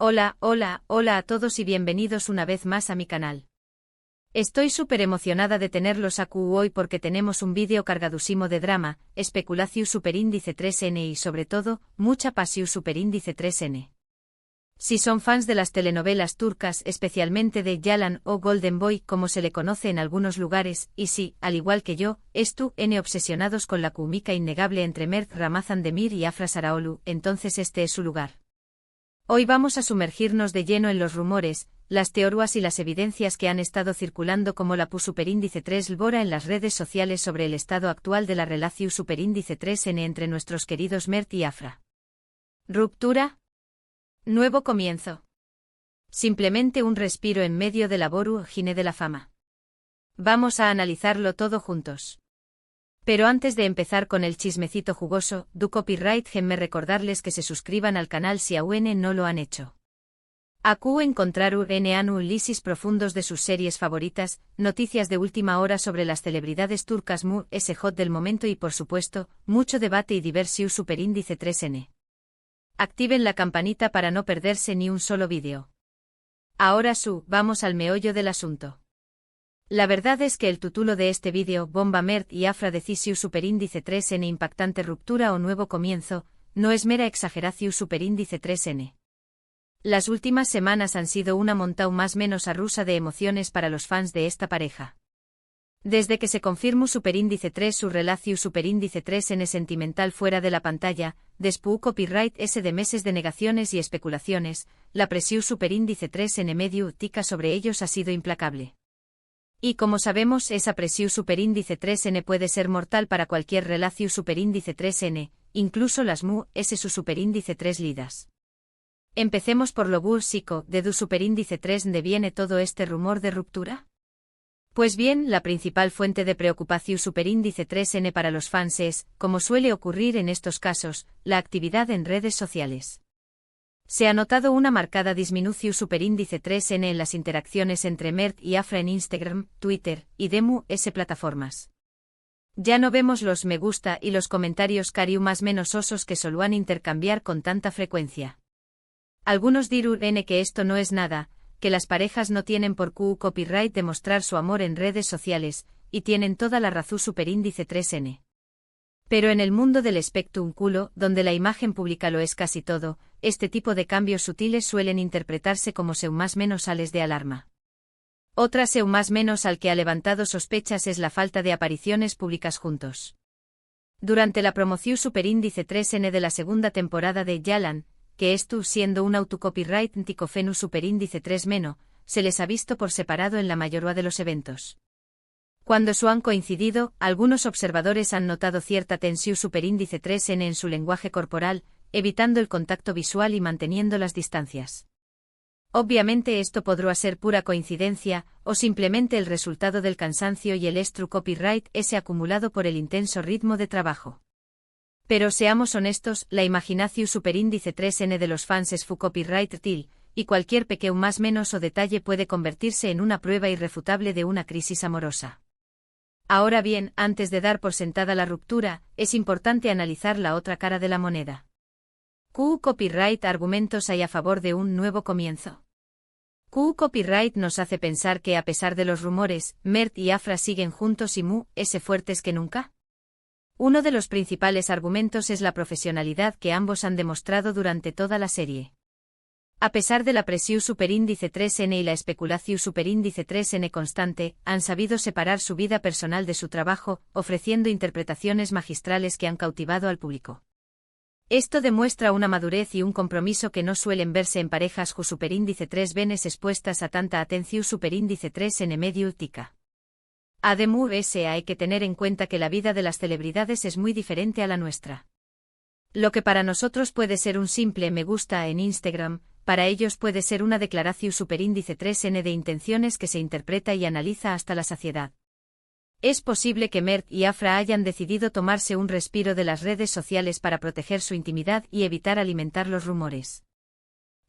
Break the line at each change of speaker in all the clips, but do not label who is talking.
Hola a todos y bienvenidos una vez más a mi canal. Estoy súper emocionada de tenerlos aquí hoy porque tenemos un vídeo cargadísimo de drama, especulación superíndice 3N y sobre todo, mucha pasión superíndice 3N. Si son fans de las telenovelas turcas, especialmente de Yalan o Golden Boy como se le conoce en algunos lugares, y si, al igual que yo, obsesionados con la química innegable entre Mert Ramazan Demir y Afra Sarıoğlu, entonces este es su lugar. Hoy vamos a sumergirnos de lleno en los rumores, las teorías y las evidencias que han estado circulando como la superíndice 3 Lbora en las redes sociales sobre el estado actual de la relación superíndice 3N entre nuestros queridos Mert y Afra. ¿Ruptura? ¿Nuevo comienzo? Simplemente un respiro en medio de la vorágine de la fama. Vamos a analizarlo todo juntos. Pero antes de empezar con el chismecito jugoso, do copyright déjenme recordarles que se suscriban al canal si aún no lo han hecho. Aquí encontraron análisis profundos de sus series favoritas, noticias de última hora sobre las celebridades turcas hot del momento y por supuesto, mucho debate y diversión superíndice 3N. Activen la campanita para no perderse ni un solo vídeo. Ahora vamos al meollo del asunto. La verdad es que el título de este vídeo, Bomba Mert y Afra Decisión superíndice 3N impactante ruptura o nuevo comienzo, no es mera exageración superíndice 3N. Las últimas semanas han sido una montaña más menos rusa de emociones para los fans de esta pareja. Desde que se confirmó superíndice 3 su relación superíndice 3N sentimental fuera de la pantalla, después copyright de meses de negaciones y especulaciones, la presión superíndice 3N mediática sobre ellos ha sido implacable. Y como sabemos, esa presión superíndice 3N puede ser mortal para cualquier relación superíndice 3N, incluso las su superíndice 3 lidas. Empecemos por lo básico, ¿de du superíndice 3 viene todo este rumor de ruptura? Pues bien, la principal fuente de preocupación superíndice 3N para los fans es, como suele ocurrir en estos casos, la actividad en redes sociales. Se ha notado una marcada disminución superíndice 3N en las interacciones entre Mert y Afra en Instagram, Twitter y plataformas. Ya no vemos los me gusta y los comentarios más menos osos que solían intercambiar con tanta frecuencia. Algunos dirán que esto no es nada, que las parejas no tienen por copyright de mostrar su amor en redes sociales, y tienen toda la razón superíndice 3N. Pero en el mundo del espectrum donde la imagen pública lo es casi todo, este tipo de cambios sutiles suelen interpretarse como más menos sales de alarma. Otra más menos al que ha levantado sospechas es la falta de apariciones públicas juntos. Durante la promoción superíndice 3N de la segunda temporada de Yalan, que siendo un autocopyright anticofenu superíndice 3 se les ha visto por separado en la mayoría de los eventos. Cuando han coincidido, algunos observadores han notado cierta tensión superíndice 3N en su lenguaje corporal, evitando el contacto visual y manteniendo las distancias. Obviamente esto podrá ser pura coincidencia, o simplemente el resultado del cansancio y el copyright acumulado por el intenso ritmo de trabajo. Pero seamos honestos, la imaginación superíndice 3N de los fans es fu copyright til, y cualquier pequeño más menos o detalle puede convertirse en una prueba irrefutable de una crisis amorosa. Ahora bien, antes de dar por sentada la ruptura, es importante analizar la otra cara de la moneda. ¿Qué copyright argumentos hay a favor de un nuevo comienzo? ¿Qué copyright nos hace pensar que a pesar de los rumores, Mert y Afra siguen juntos y fuertes que nunca? Uno de los principales argumentos es la profesionalidad que ambos han demostrado durante toda la serie. A pesar de la presión superíndice 3N y la especulación superíndice 3N constante, han sabido separar su vida personal de su trabajo, ofreciendo interpretaciones magistrales que han cautivado al público. Esto demuestra una madurez y un compromiso que no suelen verse en parejas cu superíndice 3 venes expuestas a tanta atención superíndice 3N mediática. Además, hay que tener en cuenta que la vida de las celebridades es muy diferente a la nuestra. Lo que para nosotros puede ser un simple me gusta en Instagram, para ellos puede ser una declaración superíndice 3N de intenciones que se interpreta y analiza hasta la saciedad. Es posible que Mert y Afra hayan decidido tomarse un respiro de las redes sociales para proteger su intimidad y evitar alimentar los rumores.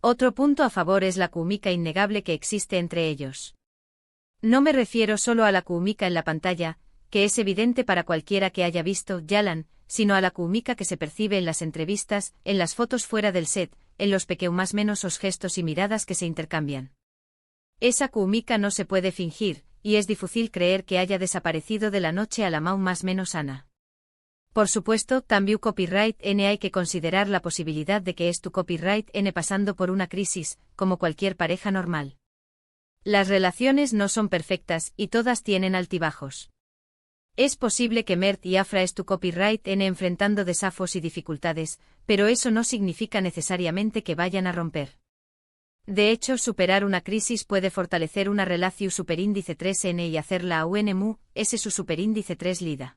Otro punto a favor es la química innegable que existe entre ellos. No me refiero solo a la química en la pantalla, que es evidente para cualquiera que haya visto Yalan, sino a la química que se percibe en las entrevistas, en las fotos fuera del set, en los más menos os gestos y miradas que se intercambian. Esa química no se puede fingir, y es difícil creer que haya desaparecido de la noche a la más menos Ana. Por supuesto, también copyright N hay que considerar la posibilidad de que es tu copyright N pasando por una crisis, como cualquier pareja normal. Las relaciones no son perfectas y todas tienen altibajos. Es posible que Mert y Afra es tu copyright N enfrentando desafíos y dificultades, pero eso no significa necesariamente que vayan a romper. De hecho, superar una crisis puede fortalecer una relación superíndice 3N y hacerla a UNMU, ese su superíndice 3 lida.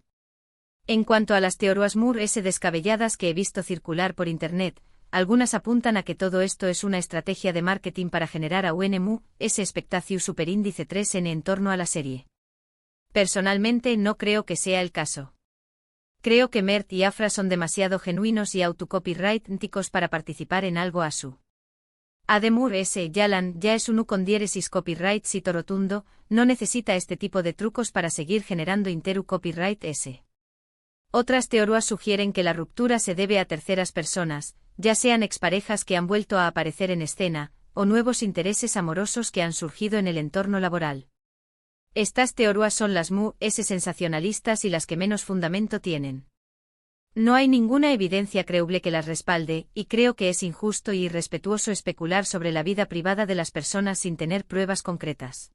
En cuanto a las teorías S descabelladas que he visto circular por internet, algunas apuntan a que todo esto es una estrategia de marketing para generar a UNMU, ese expectación superíndice 3N en torno a la serie. Personalmente no creo que sea el caso. Creo que Mert y Afra son demasiado genuinos y autocopyrightísticos para participar en algo asu. Ademur S. Yalan ya es un con diéresis copyright sito rotundo, no necesita este tipo de trucos para seguir generando interu copyright S. Otras teorías sugieren que la ruptura se debe a terceras personas, ya sean exparejas que han vuelto a aparecer en escena, o nuevos intereses amorosos que han surgido en el entorno laboral. Estas teorías son las sensacionalistas y las que menos fundamento tienen. No hay ninguna evidencia creíble que las respalde, y creo que es injusto y irrespetuoso especular sobre la vida privada de las personas sin tener pruebas concretas.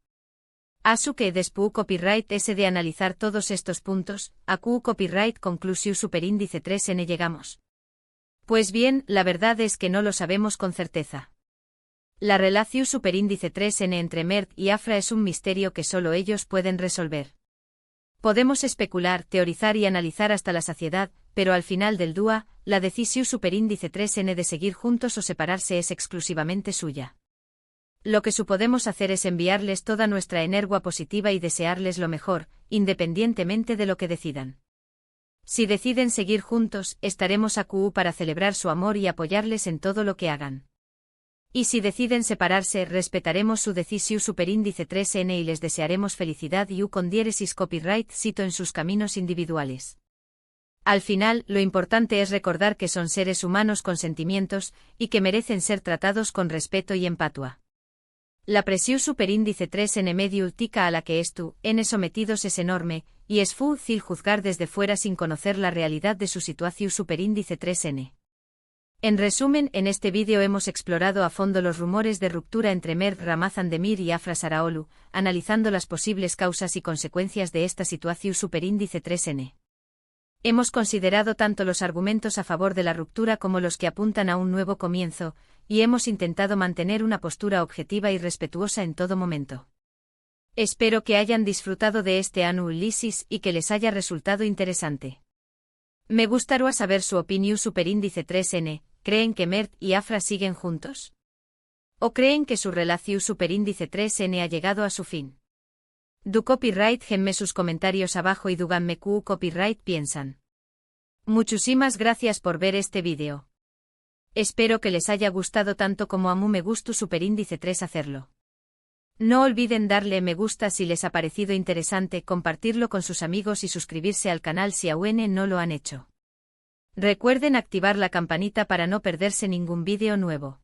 Asu que después copyright S de analizar todos estos puntos, a Q copyright conclusión superíndice 3N llegamos. Pues bien, la verdad es que no lo sabemos con certeza. La relación superíndice 3N entre Mert y Afra es un misterio que solo ellos pueden resolver. Podemos especular, teorizar y analizar hasta la saciedad, pero al final del día, la decisión superíndice 3N de seguir juntos o separarse es exclusivamente suya. Lo que podemos hacer es enviarles toda nuestra energía positiva y desearles lo mejor, independientemente de lo que decidan. Si deciden seguir juntos, estaremos a Q para celebrar su amor y apoyarles en todo lo que hagan. Y si deciden separarse, respetaremos su decisión superíndice 3N y les desearemos felicidad y con diéresis copyright cito en sus caminos individuales. Al final, lo importante es recordar que son seres humanos con sentimientos, y que merecen ser tratados con respeto y empatia. La presión superíndice 3N medio ultica a la que N sometidos es enorme, y es fácil juzgar desde fuera sin conocer la realidad de su situación superíndice 3N. En resumen, en este vídeo hemos explorado a fondo los rumores de ruptura entre Mert Ramazan Demir y Afra Saraolu, analizando las posibles causas y consecuencias de esta situación superíndice 3N. Hemos considerado tanto los argumentos a favor de la ruptura como los que apuntan a un nuevo comienzo, y hemos intentado mantener una postura objetiva y respetuosa en todo momento. Espero que hayan disfrutado de este análisis y que les haya resultado interesante. Me gustaría saber su opinión superíndice 3N. ¿Creen que Mert y Afra siguen juntos? ¿O creen que su relación superíndice 3N ha llegado a su fin? Du copyright genme sus comentarios abajo y díganme qué copyright piensan. Muchísimas gracias por ver este vídeo. Espero que les haya gustado tanto como a mí me gustó superíndice 3 hacerlo. No olviden darle me gusta si les ha parecido interesante, compartirlo con sus amigos y suscribirse al canal si aún no lo han hecho. Recuerden activar la campanita para no perderse ningún vídeo nuevo.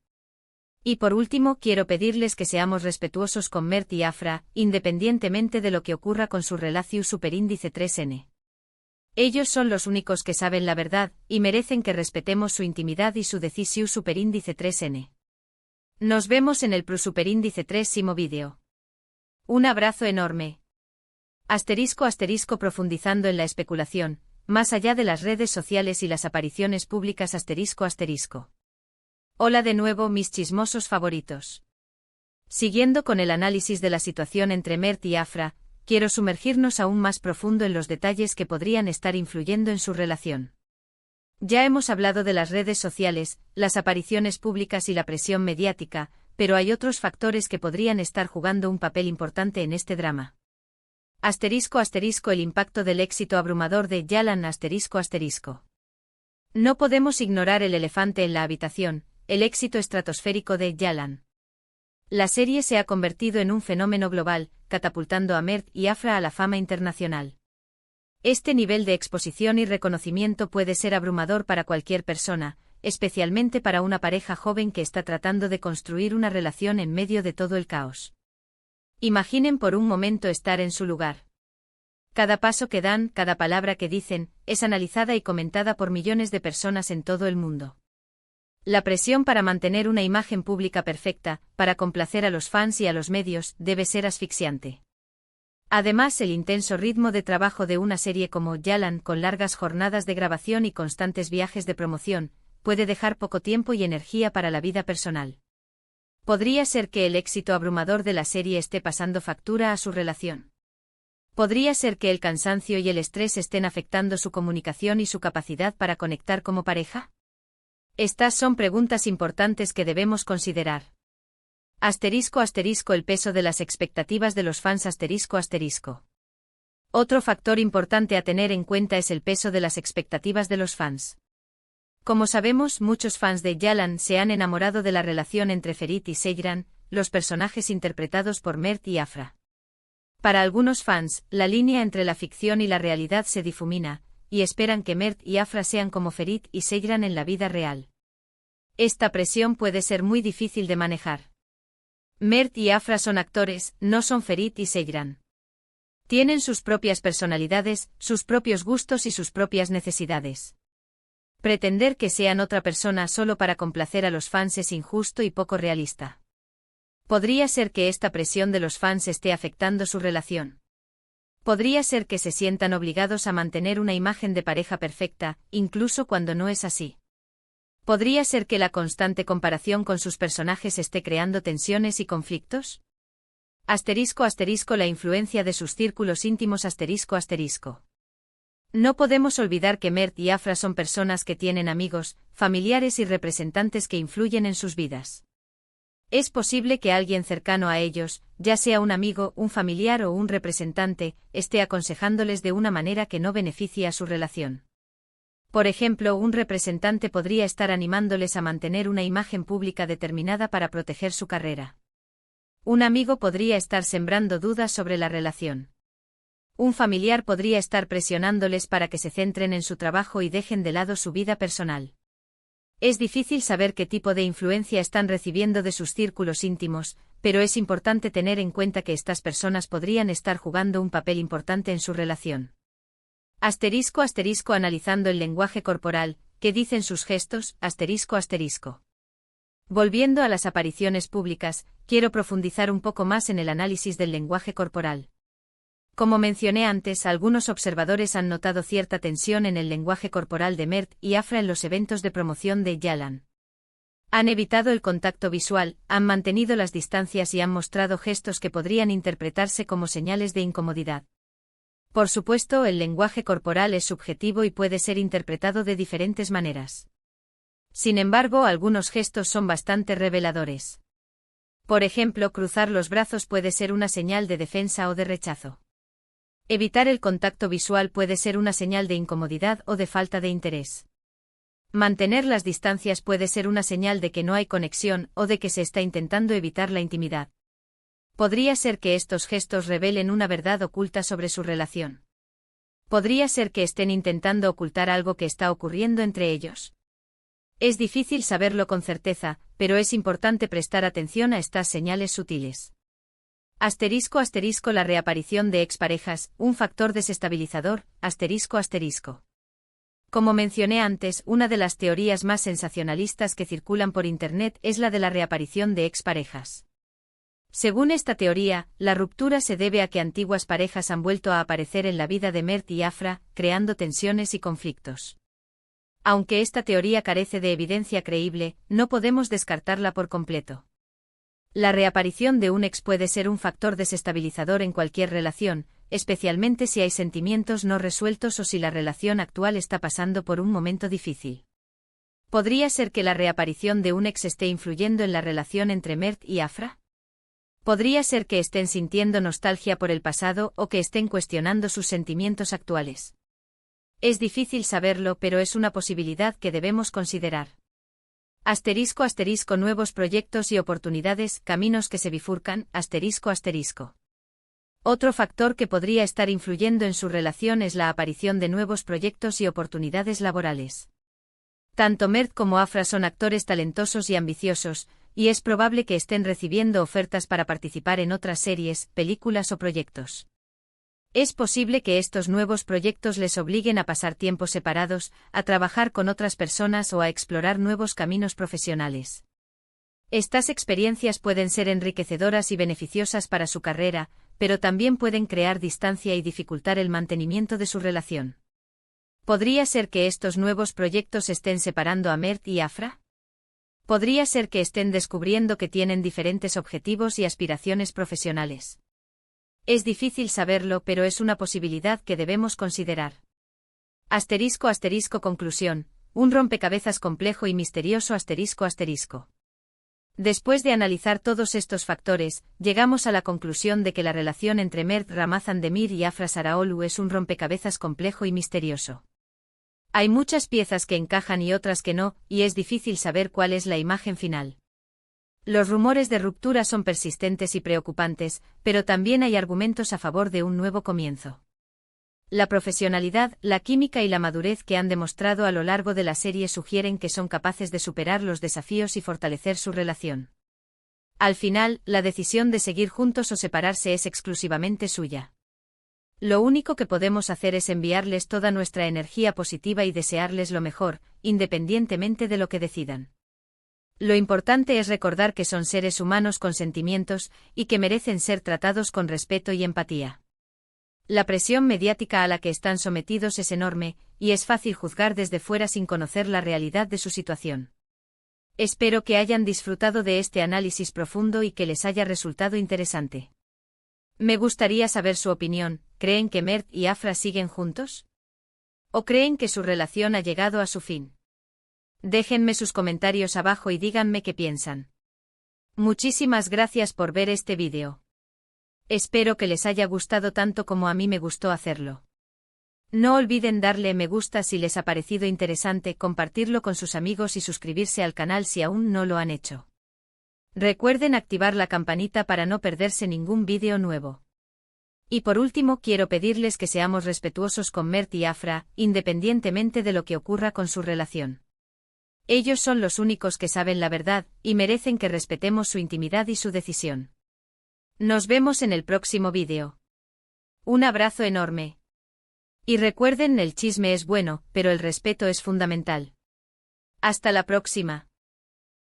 Y por último, quiero pedirles que seamos respetuosos con Mert y Afra, independientemente de lo que ocurra con su relación superíndice 3N. Ellos son los únicos que saben la verdad, y merecen que respetemos su intimidad y su decisión superíndice 3N. Nos vemos en el superíndice 3º vídeo. Un abrazo enorme. *** profundizando en la especulación, más allá de las redes sociales y las apariciones públicas ***. Hola de nuevo mis chismosos favoritos. Siguiendo con el análisis de la situación entre Mert y Afra, quiero sumergirnos aún más profundo en los detalles que podrían estar influyendo en su relación. Ya hemos hablado de las redes sociales, las apariciones públicas y la presión mediática, pero hay otros factores que podrían estar jugando un papel importante en este drama. *** El impacto del éxito abrumador de Yalan ***. No podemos ignorar el elefante en la habitación, el éxito estratosférico de Yalan. La serie se ha convertido en un fenómeno global, catapultando a Mert y Afra a la fama internacional. Este nivel de exposición y reconocimiento puede ser abrumador para cualquier persona, especialmente para una pareja joven que está tratando de construir una relación en medio de todo el caos. Imaginen por un momento estar en su lugar. Cada paso que dan, cada palabra que dicen, es analizada y comentada por millones de personas en todo el mundo. La presión para mantener una imagen pública perfecta, para complacer a los fans y a los medios, debe ser asfixiante. Además, el intenso ritmo de trabajo de una serie como Yalan, con largas jornadas de grabación y constantes viajes de promoción, puede dejar poco tiempo y energía para la vida personal. Podría ser que el éxito abrumador de la serie esté pasando factura a su relación. Podría ser que el cansancio y el estrés estén afectando su comunicación y su capacidad para conectar como pareja. Estas son preguntas importantes que debemos considerar. *** El peso de las expectativas de los fans ***. Otro factor importante a tener en cuenta es el peso de las expectativas de los fans. Como sabemos, muchos fans de Yalan se han enamorado de la relación entre Ferit y Seyran, los personajes interpretados por Mert y Afra. Para algunos fans, la línea entre la ficción y la realidad se difumina, y esperan que Mert y Afra sean como Ferit y Seyran en la vida real. Esta presión puede ser muy difícil de manejar. Mert y Afra son actores, no son Ferit y Seyran. Tienen sus propias personalidades, sus propios gustos y sus propias necesidades. Pretender que sean otra persona solo para complacer a los fans es injusto y poco realista. Podría ser que esta presión de los fans esté afectando su relación. Podría ser que se sientan obligados a mantener una imagen de pareja perfecta, incluso cuando no es así. ¿Podría ser que la constante comparación con sus personajes esté creando tensiones y conflictos? ***La influencia de sus círculos íntimos ***. No podemos olvidar que Mert y Afra son personas que tienen amigos, familiares y representantes que influyen en sus vidas. Es posible que alguien cercano a ellos, ya sea un amigo, un familiar o un representante, esté aconsejándoles de una manera que no beneficie a su relación. Por ejemplo, un representante podría estar animándoles a mantener una imagen pública determinada para proteger su carrera. Un amigo podría estar sembrando dudas sobre la relación. Un familiar podría estar presionándoles para que se centren en su trabajo y dejen de lado su vida personal. Es difícil saber qué tipo de influencia están recibiendo de sus círculos íntimos, pero es importante tener en cuenta que estas personas podrían estar jugando un papel importante en su relación. ***. Analizando el lenguaje corporal, ¿qué dicen sus gestos? ***. Volviendo a las apariciones públicas, quiero profundizar un poco más en el análisis del lenguaje corporal. Como mencioné antes, algunos observadores han notado cierta tensión en el lenguaje corporal de Mert y Afra en los eventos de promoción de Yalan. Han evitado el contacto visual, han mantenido las distancias y han mostrado gestos que podrían interpretarse como señales de incomodidad. Por supuesto, el lenguaje corporal es subjetivo y puede ser interpretado de diferentes maneras. Sin embargo, algunos gestos son bastante reveladores. Por ejemplo, cruzar los brazos puede ser una señal de defensa o de rechazo. Evitar el contacto visual puede ser una señal de incomodidad o de falta de interés. Mantener las distancias puede ser una señal de que no hay conexión o de que se está intentando evitar la intimidad. Podría ser que estos gestos revelen una verdad oculta sobre su relación. Podría ser que estén intentando ocultar algo que está ocurriendo entre ellos. Es difícil saberlo con certeza, pero es importante prestar atención a estas señales sutiles. ***. La reaparición de exparejas, un factor desestabilizador, ***. Como mencioné antes, una de las teorías más sensacionalistas que circulan por Internet es la de la reaparición de exparejas. Según esta teoría, la ruptura se debe a que antiguas parejas han vuelto a aparecer en la vida de Mert y Afra, creando tensiones y conflictos. Aunque esta teoría carece de evidencia creíble, no podemos descartarla por completo. La reaparición de un ex puede ser un factor desestabilizador en cualquier relación, especialmente si hay sentimientos no resueltos o si la relación actual está pasando por un momento difícil. ¿Podría ser que la reaparición de un ex esté influyendo en la relación entre Mert y Afra? ¿Podría ser que estén sintiendo nostalgia por el pasado o que estén cuestionando sus sentimientos actuales? Es difícil saberlo, pero es una posibilidad que debemos considerar. ***. Nuevos proyectos y oportunidades, caminos que se bifurcan, ***. Otro factor que podría estar influyendo en su relación es la aparición de nuevos proyectos y oportunidades laborales. Tanto Mert como Afra son actores talentosos y ambiciosos, y es probable que estén recibiendo ofertas para participar en otras series, películas o proyectos. Es posible que estos nuevos proyectos les obliguen a pasar tiempos separados, a trabajar con otras personas o a explorar nuevos caminos profesionales. Estas experiencias pueden ser enriquecedoras y beneficiosas para su carrera, pero también pueden crear distancia y dificultar el mantenimiento de su relación. ¿Podría ser que estos nuevos proyectos estén separando a Mert y Afra? ¿Podría ser que estén descubriendo que tienen diferentes objetivos y aspiraciones profesionales? Es difícil saberlo, pero es una posibilidad que debemos considerar. *** Conclusión. Un rompecabezas complejo y misterioso ***. Después de analizar todos estos factores, llegamos a la conclusión de que la relación entre Mert Ramazan Demir y Afra Saraoglu es un rompecabezas complejo y misterioso. Hay muchas piezas que encajan y otras que no, y es difícil saber cuál es la imagen final. Los rumores de ruptura son persistentes y preocupantes, pero también hay argumentos a favor de un nuevo comienzo. La profesionalidad, la química y la madurez que han demostrado a lo largo de la serie sugieren que son capaces de superar los desafíos y fortalecer su relación. Al final, la decisión de seguir juntos o separarse es exclusivamente suya. Lo único que podemos hacer es enviarles toda nuestra energía positiva y desearles lo mejor, independientemente de lo que decidan. Lo importante es recordar que son seres humanos con sentimientos, y que merecen ser tratados con respeto y empatía. La presión mediática a la que están sometidos es enorme, y es fácil juzgar desde fuera sin conocer la realidad de su situación. Espero que hayan disfrutado de este análisis profundo y que les haya resultado interesante. Me gustaría saber su opinión. ¿Creen que Mert y Afra siguen juntos? ¿O creen que su relación ha llegado a su fin? Déjenme sus comentarios abajo y díganme qué piensan. Muchísimas gracias por ver este vídeo. Espero que les haya gustado tanto como a mí me gustó hacerlo. No olviden darle me gusta si les ha parecido interesante, compartirlo con sus amigos y suscribirse al canal si aún no lo han hecho. Recuerden activar la campanita para no perderse ningún vídeo nuevo. Y por último quiero pedirles que seamos respetuosos con Mert y Afra, independientemente de lo que ocurra con su relación. Ellos son los únicos que saben la verdad, y merecen que respetemos su intimidad y su decisión. Nos vemos en el próximo vídeo. Un abrazo enorme. Y recuerden, el chisme es bueno, pero el respeto es fundamental. Hasta la próxima.